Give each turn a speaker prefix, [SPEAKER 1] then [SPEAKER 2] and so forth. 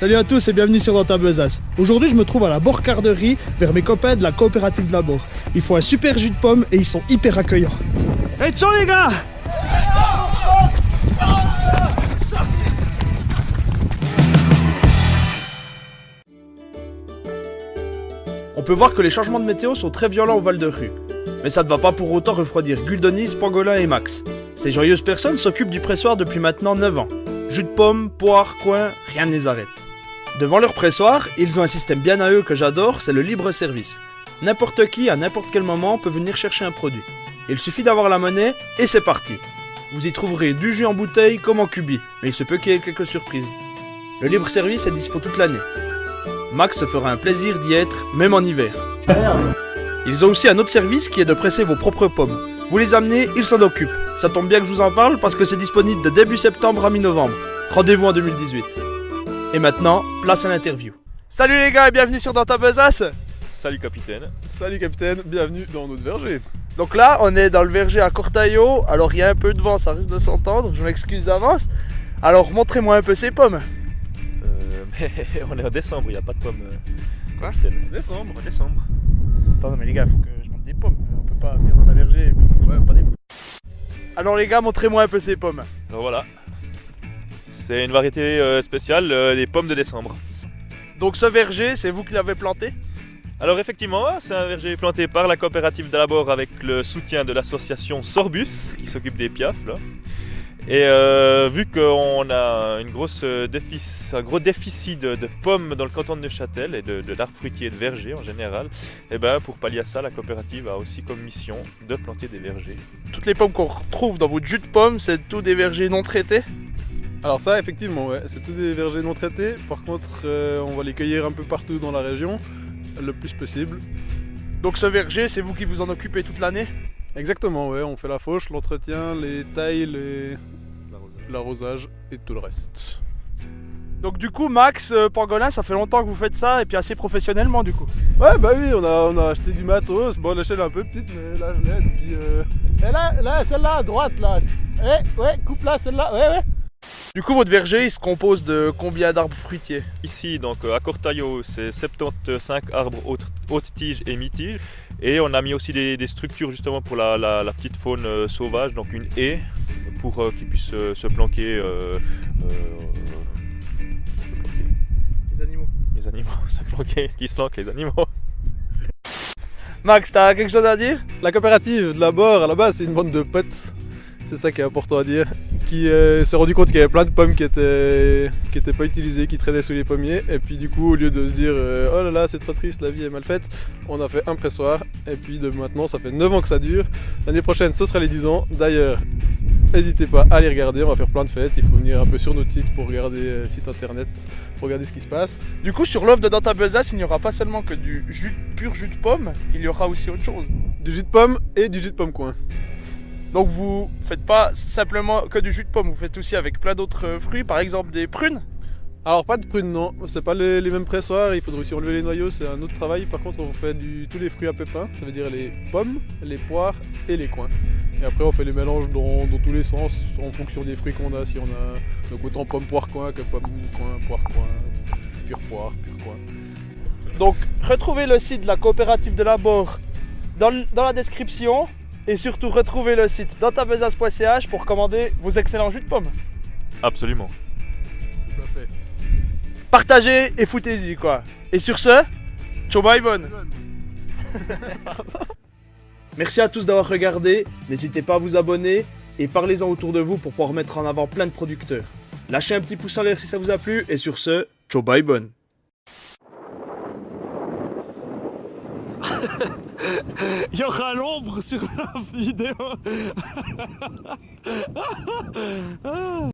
[SPEAKER 1] Salut à tous et bienvenue sur Dans ta besace. Aujourd'hui je me trouve à la Borcarderie vers mes copains de la coopérative de la Bord. Ils font un super jus de pomme et ils sont hyper accueillants. Hey ciao les gars! On peut voir que les changements de météo sont très violents au Val de Rue. Mais ça ne va pas pour autant refroidir Guldenise, Pangolin et Max. Ces joyeuses personnes s'occupent du pressoir depuis maintenant 9 ans. Jus de pomme, poire, coin, rien ne les arrête. Devant leur pressoir, ils ont un système bien à eux que j'adore, c'est le libre service. N'importe qui, à n'importe quel moment, peut venir chercher un produit. Il suffit d'avoir la monnaie et c'est parti. Vous y trouverez du jus en bouteille comme en cubi, mais il se peut qu'il y ait quelques surprises. Le libre service est dispo toute l'année. Max se fera un plaisir d'y être, même en hiver. Ils ont aussi un autre service qui est de presser vos propres pommes. Vous les amenez, ils s'en occupent. Ça tombe bien que je vous en parle parce que c'est disponible de début septembre à mi-novembre. Rendez-vous en 2018. Et maintenant, place à l'interview. Salut les gars et bienvenue sur Dans ta besace.
[SPEAKER 2] Salut capitaine.
[SPEAKER 3] Salut capitaine, bienvenue dans notre verger.
[SPEAKER 1] Donc là, on est dans le verger à Cortaillot. Alors il y a un peu de vent, ça risque de s'entendre. Je m'excuse d'avance. Alors montrez-moi un peu ces pommes.
[SPEAKER 2] Mais on est en décembre, il n'y a pas de pommes.
[SPEAKER 1] Quoi ?
[SPEAKER 2] Capitaine.
[SPEAKER 3] Décembre.
[SPEAKER 2] En décembre.
[SPEAKER 1] Attends, mais les gars, il faut que je monte des pommes. On peut pas venir dans un verger et puis pas des pommes. Alors les gars, montrez-moi un peu ces pommes.
[SPEAKER 2] Alors voilà. C'est une variété spéciale des pommes de décembre.
[SPEAKER 1] Donc ce verger, c'est vous qui l'avez planté ?
[SPEAKER 2] Alors effectivement, c'est un verger planté par la coopérative de la Bord avec le soutien de l'association Sorbus qui s'occupe des piafs là. Et vu qu'on a un gros déficit de pommes dans le canton de Neuchâtel et d'arbres fruitiers et de vergers en général, et ben pour pallier à ça, la coopérative a aussi comme mission de planter des vergers.
[SPEAKER 1] Toutes les pommes qu'on retrouve dans votre jus de pomme, c'est tous des vergers non traités ?
[SPEAKER 3] Alors ça effectivement, ouais, c'est tous des vergers non traités. Par contre, on va les cueillir un peu partout dans la région, le plus possible.
[SPEAKER 1] Donc ce verger, c'est vous qui vous en occupez toute l'année ?
[SPEAKER 3] Exactement, ouais, on fait la fauche, l'entretien, les tailles, l'arrosage et tout le reste.
[SPEAKER 1] Donc du coup, Max, Pangolin, ça fait longtemps que vous faites ça et puis assez professionnellement du coup.
[SPEAKER 3] Ouais bah oui, on a acheté du matos. Bon, l'échelle est un peu petite, mais là je l'aide. Puis et là, celle-là à droite là. Ouais, coupe là, celle-là, ouais.
[SPEAKER 1] Du coup, votre verger, il se compose de combien d'arbres fruitiers ?
[SPEAKER 2] Ici, donc à Cortaillot, c'est 75 arbres hautes tiges et mi-tiges. Et on a mis aussi des structures justement pour la petite faune sauvage, donc une haie pour qu'ils puissent se planquer.
[SPEAKER 1] Les animaux.
[SPEAKER 2] Les animaux, se planquer, qui se planquent les animaux.
[SPEAKER 1] Max, t'as quelque chose à dire ?
[SPEAKER 3] La coopérative de la Bord, à la base, c'est une bande de potes. C'est ça qui est important à dire. Qui s'est rendu compte qu'il y avait plein de pommes qui étaient pas utilisées, qui traînaient sous les pommiers. Et puis du coup, au lieu de se dire oh là là, c'est trop triste, la vie est mal faite, on a fait un pressoir. Et puis de maintenant, ça fait 9 ans que ça dure. L'année prochaine, ce sera les 10 ans. D'ailleurs, n'hésitez pas à aller regarder, on va faire plein de fêtes. Il faut venir un peu sur notre site pour regarder site internet, pour regarder ce qui se passe.
[SPEAKER 1] Du coup, sur l'offre de Dans ta besace, il n'y aura pas seulement que du pur jus de pomme, il y aura aussi autre chose.
[SPEAKER 3] Du jus de pomme et du jus de pomme coin.
[SPEAKER 1] Donc vous faites pas simplement que du jus de pomme, vous faites aussi avec plein d'autres fruits, par exemple des prunes.
[SPEAKER 3] Alors pas de prunes, non, c'est pas les mêmes pressoirs, il faudrait aussi enlever les noyaux, c'est un autre travail. Par contre on fait tous les fruits à pépins, ça veut dire les pommes, les poires et les coins. Et après on fait les mélanges dans tous les sens en fonction des fruits qu'on a. Si on a donc autant pomme poire coin que pomme coin, poire coin, pure poire, pure coin.
[SPEAKER 1] Donc retrouvez le site de la coopérative de la Bord dans la description. Et surtout, retrouvez le site dantabesace.ch pour commander vos excellents jus de pommes.
[SPEAKER 2] Absolument.
[SPEAKER 3] Tout à fait.
[SPEAKER 1] Partagez et foutez-y quoi. Et sur ce, ciao bye bonne. Merci à tous d'avoir regardé. N'hésitez pas à vous abonner et parlez-en autour de vous pour pouvoir mettre en avant plein de producteurs. Lâchez un petit pouce en l'air si ça vous a plu. Et sur ce, ciao bye bonne. Il y aura l'ombre sur la vidéo.